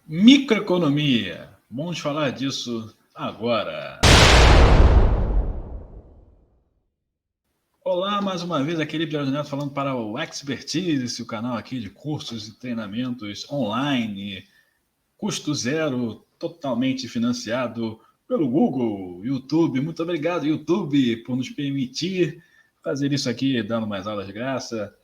Microeconomia. Vamos falar disso agora. Olá, mais uma vez, aqui Felipe Jorge Neto falando para o Expertise, o canal aqui de cursos e treinamentos online, custo zero, totalmente financiado pelo Google, YouTube. Muito obrigado, YouTube, por nos permitir fazer isso aqui, dando mais aulas de graça.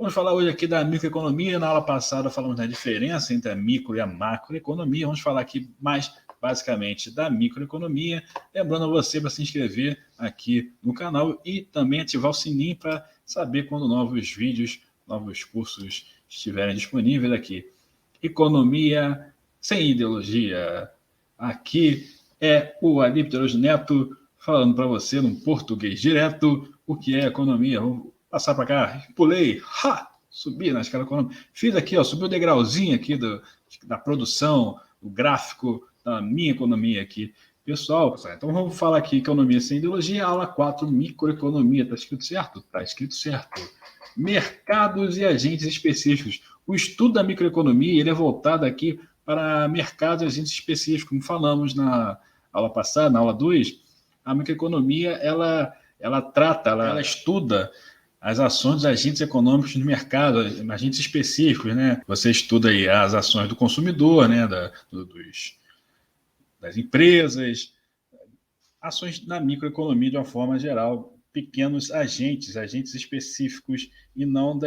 Vamos falar hoje aqui da microeconomia. Na aula passada falamos da diferença entre a micro e a macroeconomia. Vamos falar aqui mais basicamente da microeconomia. Lembrando a você para se inscrever aqui no canal e também ativar o sininho para saber quando novos vídeos, novos cursos estiverem disponíveis aqui. Economia sem ideologia. Aqui é o Alípio Jorge Neto falando para você num português direto o que é economia. Vamos passar para cá, pulei, subi na escala econômica, fiz aqui, subi o degrauzinho aqui da produção, do gráfico da minha economia aqui. Pessoal, então vamos falar aqui economia sem ideologia, aula 4, microeconomia, está escrito certo? Está escrito certo. Mercados e agentes específicos. O estudo da microeconomia ele é voltado aqui para mercados e agentes específicos, como falamos na aula passada, na aula 2, a microeconomia ela estuda as ações dos agentes econômicos no mercado, agentes específicos, né? Você estuda aí as ações do consumidor, né? Das empresas, ações da microeconomia de uma forma geral, pequenos agentes específicos e não de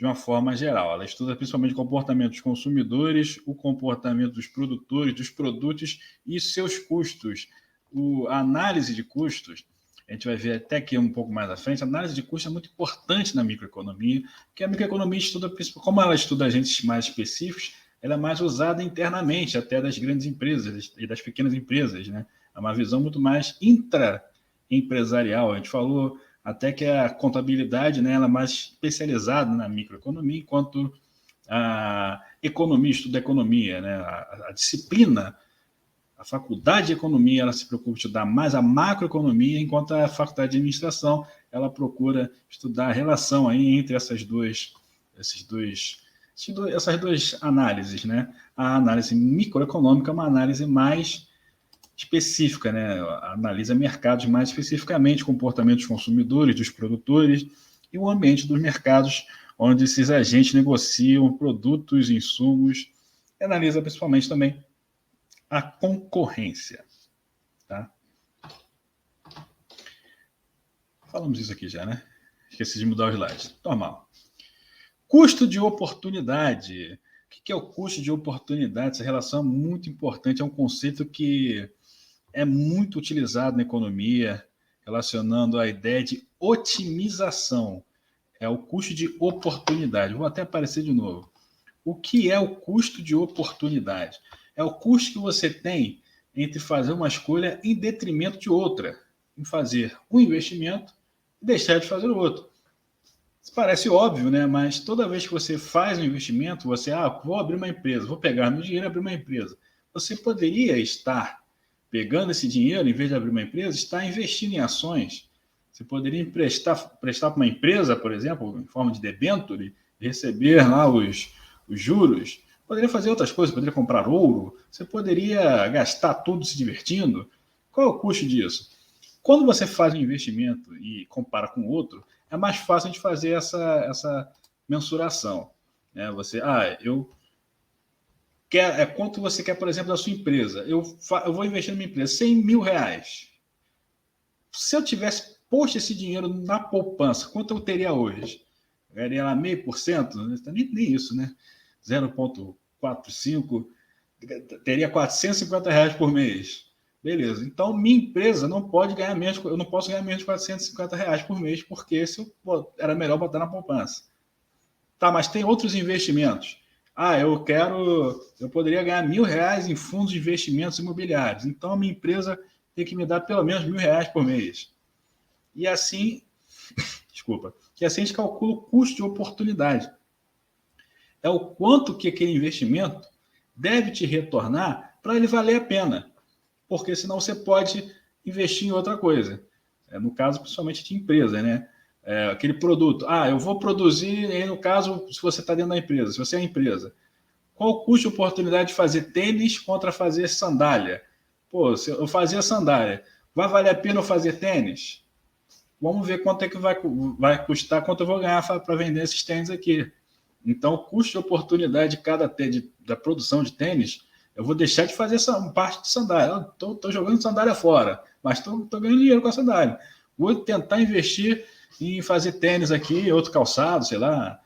uma forma geral. Ela estuda principalmente o comportamento dos consumidores, o comportamento dos produtores, dos produtos e seus custos. A análise de custos, a gente vai ver até aqui um pouco mais à frente, a análise de custos é muito importante na microeconomia, porque a microeconomia estuda, como ela estuda agentes mais específicos, ela é mais usada internamente, até das grandes empresas e das pequenas empresas, né? É uma visão muito mais intraempresarial. A gente falou até que a contabilidade, né, ela é mais especializada na microeconomia, enquanto a economia estuda a economia, né? A disciplina, a faculdade de economia, ela se preocupa em estudar mais a macroeconomia, enquanto a faculdade de administração, ela procura estudar a relação aí entre essas duas análises, né? A análise microeconômica é uma análise mais específica, né? Analisa mercados mais especificamente, comportamento dos consumidores, dos produtores e o ambiente dos mercados onde esses agentes negociam produtos, insumos, e analisa principalmente também a concorrência. Tá? Falamos isso aqui já, né? Esqueci de mudar os slides. Normal. Custo de oportunidade. O que é o custo de oportunidade? Essa relação é muito importante, é um conceito que é muito utilizado na economia, relacionando a ideia de otimização. É o custo de oportunidade. Vou até aparecer de novo. O que é o custo de oportunidade? É o custo que você tem entre fazer uma escolha em detrimento de outra, em fazer um investimento e deixar de fazer o outro. Isso parece óbvio, né? Mas toda vez que você faz um investimento, você, vou abrir uma empresa, vou pegar meu dinheiro e abrir uma empresa. Você poderia estar pegando esse dinheiro, em vez de abrir uma empresa, estar investindo em ações. Você poderia prestar para uma empresa, por exemplo, em forma de debênture, receber lá os juros. Poderia fazer outras coisas, poderia comprar ouro, você poderia gastar tudo se divertindo. Qual é o custo disso? Quando você faz um investimento e compara com outro, é mais fácil de fazer essa mensuração. Né? Você, quanto você quer, por exemplo, da sua empresa? Eu vou investir na minha empresa, R$100.000. Se eu tivesse posto esse dinheiro na poupança, quanto eu teria hoje? Eu ganharia lá 0,5%? Nem isso, né? 0,45%. Teria R$450 por mês. Beleza. Então, minha empresa não pode ganhar menos, eu não posso ganhar menos de R$450 por mês, porque era melhor botar na poupança. Tá, mas tem outros investimentos. Eu poderia ganhar R$1.000 em fundos de investimentos imobiliários. Então, a minha empresa tem que me dar pelo menos R$1.000 por mês. E assim, a gente calcula o custo de oportunidade. É o quanto que aquele investimento deve te retornar para ele valer a pena. Porque senão você pode investir em outra coisa. No caso, principalmente de empresa, né? Aquele produto. Eu vou produzir, aí no caso, se você está dentro da empresa, se você é a empresa, Qual o custo de oportunidade de fazer tênis contra fazer sandália? Pô, se eu fazia sandália, vai valer a pena eu fazer tênis? Vamos ver quanto é que vai custar, quanto eu vou ganhar para vender esses tênis aqui. Então, o custo de oportunidade de cada da produção de tênis, eu vou deixar de fazer essa parte de sandália. Estou jogando sandália fora, mas estou ganhando dinheiro com a sandália. Vou tentar investir em fazer tênis aqui, outro calçado, sei lá,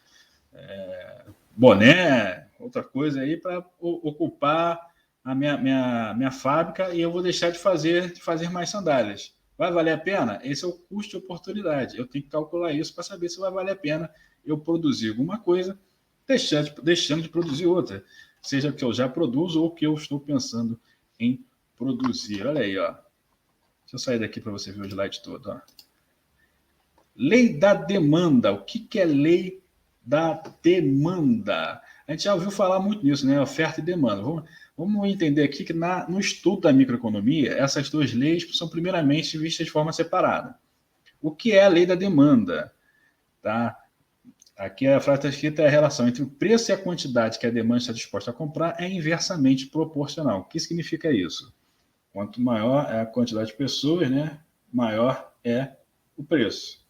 boné, outra coisa aí, para ocupar a minha fábrica, e eu vou deixar de fazer mais sandálias. Vai valer a pena? Esse é o custo de oportunidade. Eu tenho que calcular isso para saber se vai valer a pena eu produzir alguma coisa, deixando de produzir outra, seja que eu já produzo ou que eu estou pensando em produzir. Olha aí, ó. Deixa eu sair daqui para você ver o slide todo. Ó. Lei da demanda. O que é lei da demanda? A gente já ouviu falar muito nisso, né? Oferta e demanda. Vamos entender aqui que no estudo da microeconomia, essas duas leis são primeiramente vistas de forma separada. O que é a lei da demanda? Tá? Aqui a frase está escrita: a relação entre o preço e a quantidade que a demanda está disposta a comprar é inversamente proporcional. O que significa isso? Quanto maior é a quantidade de pessoas, né, maior é o preço.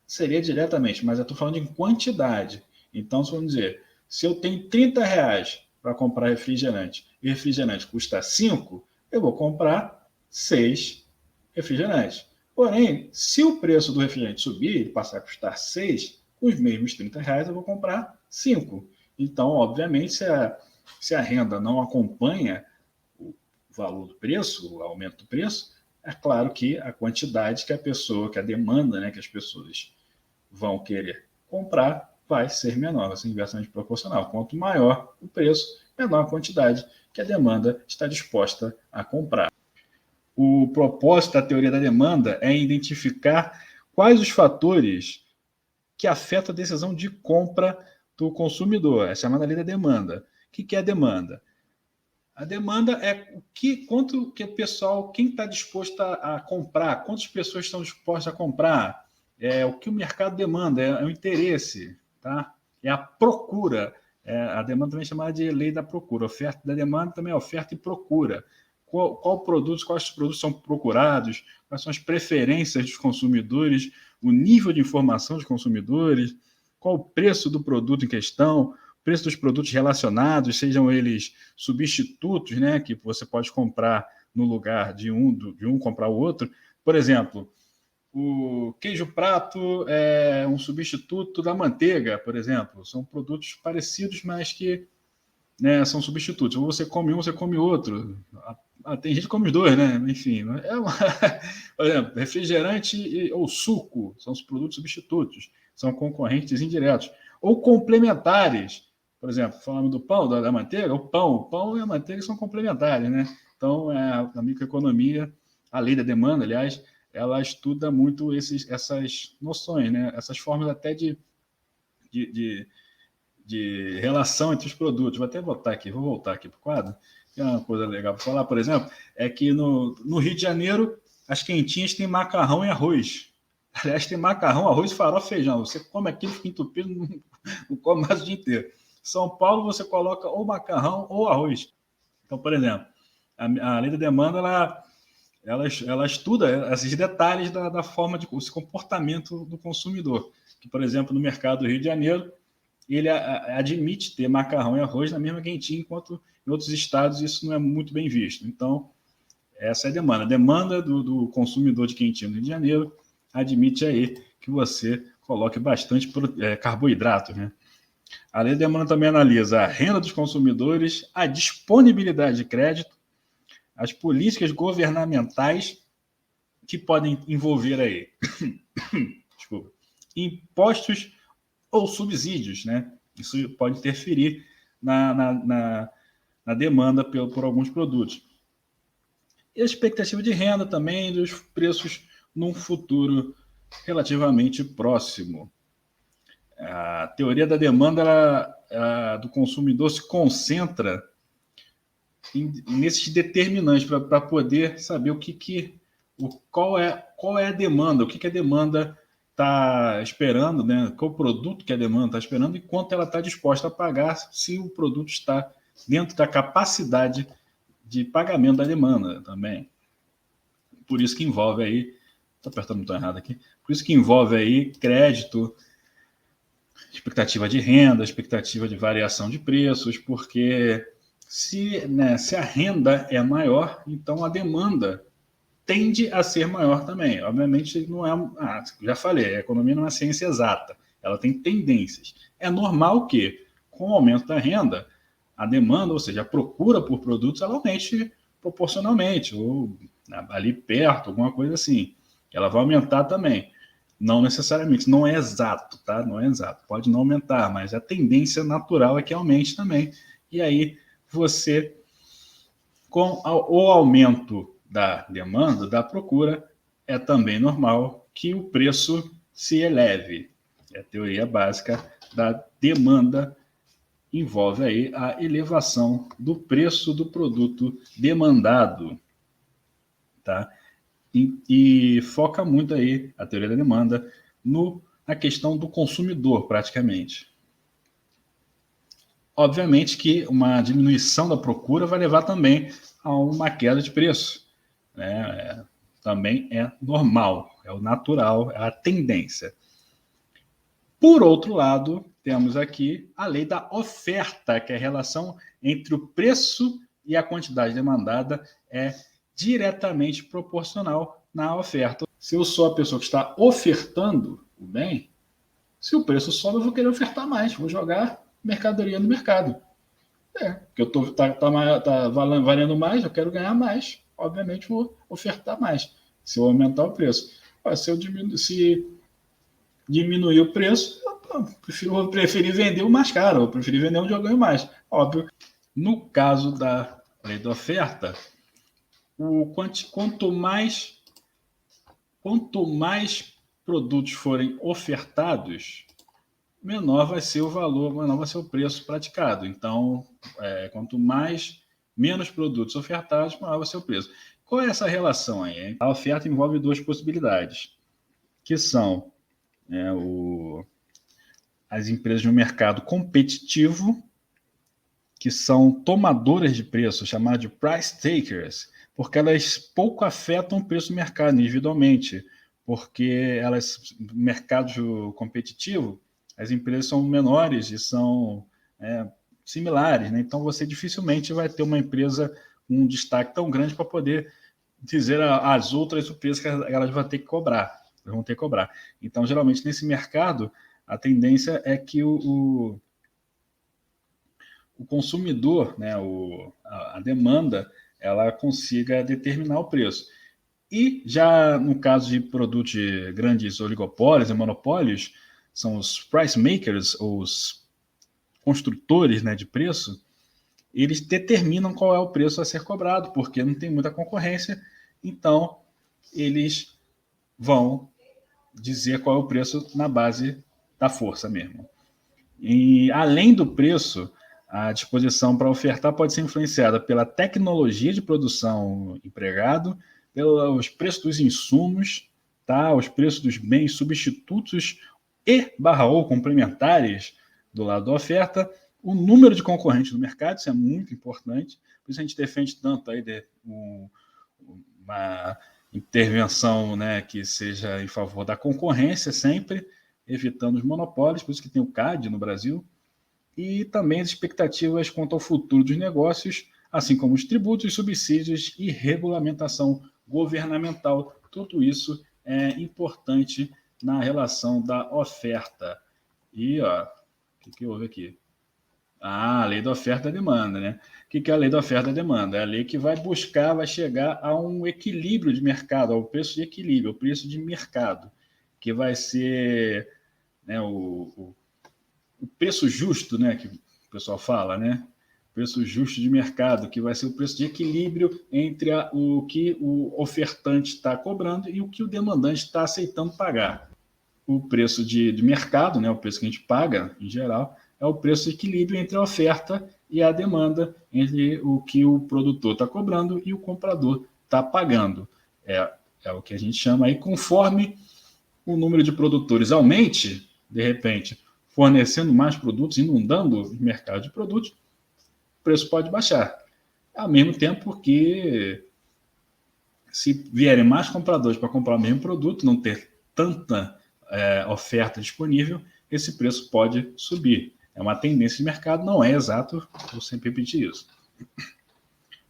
Seria diretamente, mas eu estou falando em quantidade. Então, vamos dizer, se eu tenho R$30 para comprar refrigerante e refrigerante custa 5, eu vou comprar 6 refrigerantes. Porém, se o preço do refrigerante subir e passar a custar 6, com os mesmos R$30 eu vou comprar 5. Então, obviamente, se a renda não acompanha o valor do preço, o aumento do preço, é claro que a quantidade que a demanda, né, que as pessoas vão querer comprar, vai ser menor, vai ser inversamente proporcional. Quanto maior o preço, menor a quantidade que a demanda está disposta a comprar. O propósito da teoria da demanda é identificar quais os fatores que afetam a decisão de compra do consumidor. É chamada lei da demanda. O que é a demanda? A demanda é quanto que o pessoal, quem está disposto a comprar, quantas pessoas estão dispostas a comprar, o que o mercado demanda, é o interesse, tá? É a procura. A demanda também é chamada de lei da procura. A oferta da demanda também é oferta e procura. Quais produtos são procurados, quais são as preferências dos consumidores, o nível de informação dos consumidores, qual o preço do produto em questão, preço dos produtos relacionados, sejam eles substitutos, né, que você pode comprar no lugar de um comprar o outro. Por exemplo, o queijo prato é um substituto da manteiga, por exemplo. São produtos parecidos, mas que, né, são substitutos. Ou você come um, você come outro. Tem gente que come os dois, né? Enfim, por exemplo, refrigerante ou suco são os produtos substitutos, são concorrentes indiretos. Ou complementares. Por exemplo, falando do pão, da manteiga, o pão e a manteiga são complementares, né? Então, a microeconomia, a lei da demanda, aliás, ela estuda muito essas noções, né? Essas formas até de relação entre os produtos. Vou voltar aqui para o quadro. Tem uma coisa legal para falar, por exemplo, é que no Rio de Janeiro, as quentinhas têm macarrão e arroz. Aliás, tem macarrão, arroz, farofa, feijão. Você come aquilo, fica entupido, não come mais o dia inteiro. São Paulo, você coloca ou macarrão ou arroz. Então, por exemplo, a lei da demanda, ela estuda esses detalhes da forma esse comportamento do consumidor. Que, por exemplo, no mercado do Rio de Janeiro, ele admite ter macarrão e arroz na mesma quentinha, enquanto em outros estados isso não é muito bem visto. Então, essa é a demanda. A demanda do consumidor de quentinha no Rio de Janeiro admite aí que você coloque bastante carboidrato, né? A lei da demanda também analisa a renda dos consumidores, a disponibilidade de crédito, as políticas governamentais que podem envolver aí desculpa, impostos ou subsídios, né? Isso pode interferir na demanda por alguns produtos. E a expectativa de renda também dos preços num futuro relativamente próximo. A teoria da demanda do consumidor se concentra nesses determinantes para poder saber qual é a demanda, o que a demanda está esperando, né? Qual produto que a demanda está esperando e quanto ela está disposta a pagar se o produto está dentro da capacidade de pagamento da demanda também. Por isso que envolve aí, estou apertando o botão errado aqui, por isso que envolve aí crédito, expectativa de renda, expectativa de variação de preços, porque se a renda é maior, então a demanda tende a ser maior também. Obviamente, não é. Já falei, a economia não é ciência exata, ela tem tendências. É normal que, com o aumento da renda, a demanda, ou seja, a procura por produtos, ela aumente proporcionalmente, ou ali perto, alguma coisa assim. Ela vai aumentar também. Não necessariamente, não é exato, tá? Não é exato. Pode não aumentar, mas a tendência natural é que aumente também. E aí, você, com o aumento da demanda, da procura, é também normal que o preço se eleve. É a teoria básica da demanda, envolve aí a elevação do preço do produto demandado, tá? E foca muito aí a teoria da demanda na questão do consumidor, praticamente. Obviamente que uma diminuição da procura vai levar também a uma queda de preço, né? Também é normal, é o natural, é a tendência. Por outro lado, temos aqui a lei da oferta, que é a relação entre o preço e a quantidade demandada é diretamente proporcional na oferta. Se eu sou a pessoa que está ofertando o bem, se o preço sobe, eu vou querer ofertar mais, vou jogar mercadoria no mercado. Porque tá valendo mais, eu quero ganhar mais. Obviamente, vou ofertar mais, se eu aumentar o preço. Se diminuir o preço, eu preferi vender o mais caro, eu preferi vender onde eu ganho mais. Óbvio. No caso da lei da oferta, quanto mais produtos forem ofertados, menor vai ser o valor, menor vai ser o preço praticado. Então, quanto menos produtos ofertados, maior vai ser o preço. Qual é essa relação aí? Hein? A oferta envolve duas possibilidades, que são as empresas no mercado competitivo, que são tomadoras de preço, chamadas de price takers, porque elas pouco afetam o preço do mercado individualmente, porque no mercado competitivo, as empresas são menores e são similares, né? Então você dificilmente vai ter uma empresa com um destaque tão grande para poder dizer às outras o preço que elas vão ter que cobrar. Então, geralmente, nesse mercado, a tendência é que o consumidor, né, a demanda, ela consiga determinar o preço. E já no caso de produtos de grandes oligopólios e monopólios, são os price makers, ou os construtores, né, de preço, eles determinam qual é o preço a ser cobrado, porque não tem muita concorrência, então eles vão dizer qual é o preço na base da força mesmo. E além do preço, a disposição para ofertar pode ser influenciada pela tecnologia de produção empregado, pelos preços dos insumos, tá? Os preços dos bens substitutos ou complementares do lado da oferta, o número de concorrentes no mercado, isso é muito importante, por isso a gente defende tanto aí uma intervenção, né, que seja em favor da concorrência sempre, evitando os monopólios, por isso que tem o CAD no Brasil, e também as expectativas quanto ao futuro dos negócios, assim como os tributos, subsídios e regulamentação governamental. Tudo isso é importante na relação da oferta. E, o que houve aqui? A lei da oferta e demanda, né? O que é a lei da oferta e demanda? É a lei que vai chegar a um equilíbrio de mercado, ao preço de equilíbrio, ao preço de mercado, que vai ser, né, o preço justo, né, que o pessoal fala, né? Preço justo de mercado, que vai ser o preço de equilíbrio entre o que o ofertante está cobrando e o que o demandante está aceitando pagar. O preço de mercado, né, o preço que a gente paga, em geral, é o preço de equilíbrio entre a oferta e a demanda, entre o que o produtor está cobrando e o comprador está pagando. É o que a gente chama aí, conforme o número de produtores aumente, de repente, fornecendo mais produtos, inundando o mercado de produtos, preço pode baixar. Ao mesmo tempo que, se vierem mais compradores para comprar o mesmo produto, não ter tanta oferta disponível, esse preço pode subir. É uma tendência de mercado, não é exato, vou sempre repetir isso.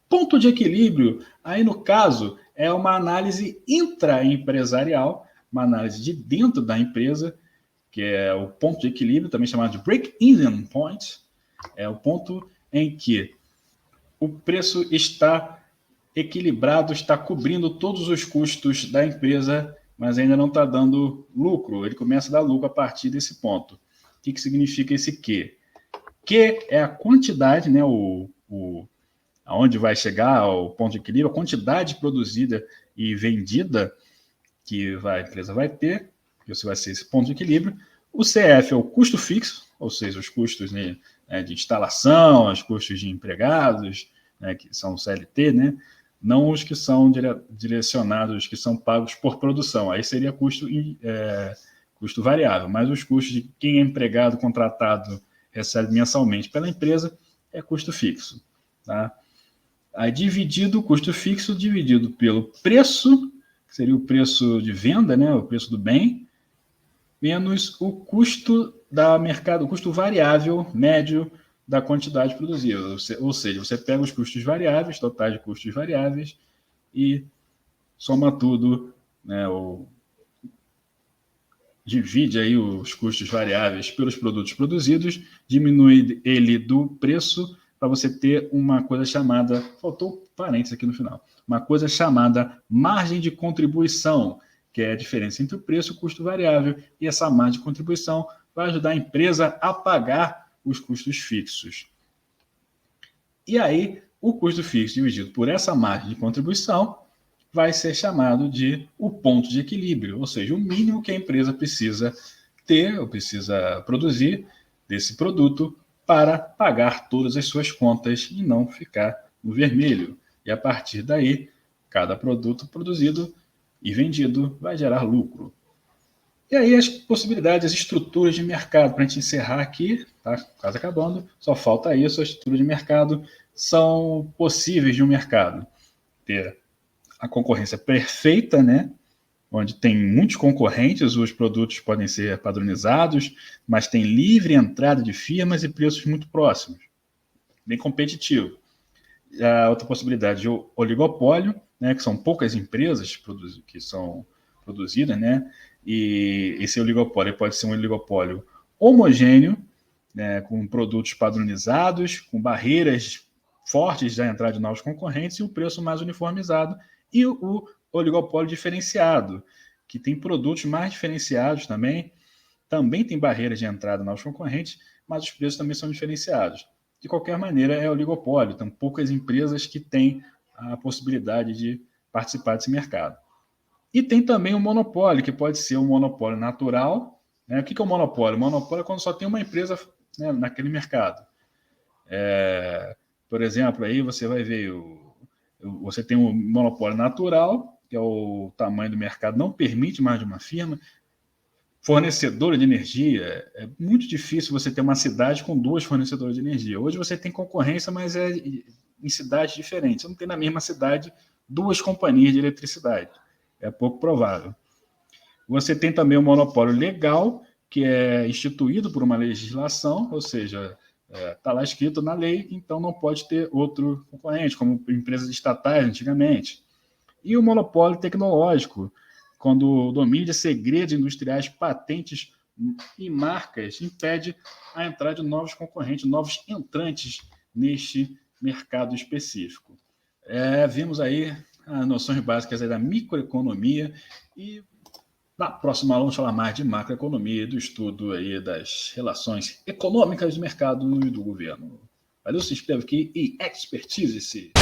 Ponto de equilíbrio, aí no caso, é uma análise intraempresarial, uma análise de dentro da empresa, que é o ponto de equilíbrio, também chamado de break-even point, é o ponto em que o preço está equilibrado, está cobrindo todos os custos da empresa, mas ainda não está dando lucro. Ele começa a dar lucro a partir desse ponto. O que significa esse Q? Q é a quantidade, né, aonde vai chegar o ponto de equilíbrio, a quantidade produzida e vendida que a empresa vai ter, que vai ser esse ponto de equilíbrio. O CF é o custo fixo, ou seja, os custos de instalação, os custos de empregados, que são CLT, né? Não os que são direcionados, que são pagos por produção. Aí seria custo variável, mas os custos de quem é empregado, contratado, recebe mensalmente pela empresa, é custo fixo. Tá? Aí o custo fixo dividido pelo preço, que seria o preço de venda, né, o preço do bem, menos o custo o custo variável médio da quantidade produzida. Ou seja, você pega os custos variáveis, totais de custos variáveis, e soma tudo, né, divide aí os custos variáveis pelos produtos produzidos, diminui ele do preço, para você ter uma coisa chamada, faltou parênteses aqui no final, uma coisa chamada margem de contribuição, que é a diferença entre o preço e o custo variável, e essa margem de contribuição vai ajudar a empresa a pagar os custos fixos. E aí, o custo fixo dividido por essa margem de contribuição vai ser chamado de o ponto de equilíbrio, ou seja, o mínimo que a empresa precisa ter ou precisa produzir desse produto para pagar todas as suas contas e não ficar no vermelho. E a partir daí, cada produto produzido e vendido vai gerar lucro. E aí as possibilidades, as estruturas de mercado, para a gente encerrar aqui, tá quase acabando, só falta isso, a estrutura de mercado são possíveis de um mercado. Ter a concorrência perfeita, né? Onde tem muitos concorrentes, os produtos podem ser padronizados, mas tem livre entrada de firmas e preços muito próximos. Bem competitivo. A outra possibilidade de oligopólio, né, que são poucas empresas que são produzidas, né, e esse oligopólio pode ser um oligopólio homogêneo, né, com produtos padronizados, com barreiras fortes da entrada de novos concorrentes e o preço mais uniformizado, e o oligopólio diferenciado, que tem produtos mais diferenciados também tem barreiras de entrada novos concorrentes, mas os preços também são diferenciados. De qualquer maneira, é oligopólio, então poucas empresas que têm a possibilidade de participar desse mercado. E tem também o monopólio, que pode ser um monopólio natural. Né? O que é o monopólio? O monopólio é quando só tem uma empresa, né, naquele mercado. Por exemplo, aí você vai ver, você tem um monopólio natural, que é o tamanho do mercado, não permite mais de uma firma. Fornecedora de energia, é muito difícil você ter uma cidade com duas fornecedoras de energia. Hoje você tem concorrência, mas é em cidades diferentes. Você não tem na mesma cidade duas companhias de eletricidade. É pouco provável. Você tem também o monopólio legal, que é instituído por uma legislação, ou seja, está lá escrito na lei, então não pode ter outro concorrente, como empresas estatais antigamente. E o monopólio tecnológico, quando o domínio de segredos industriais, patentes e marcas impede a entrada de novos concorrentes, novos entrantes neste mercado específico. Vimos aí as noções básicas aí da microeconomia e na próxima aula vamos falar mais de macroeconomia e do estudo aí das relações econômicas do mercado e do governo. Valeu, se inscreve aqui e expertise-se!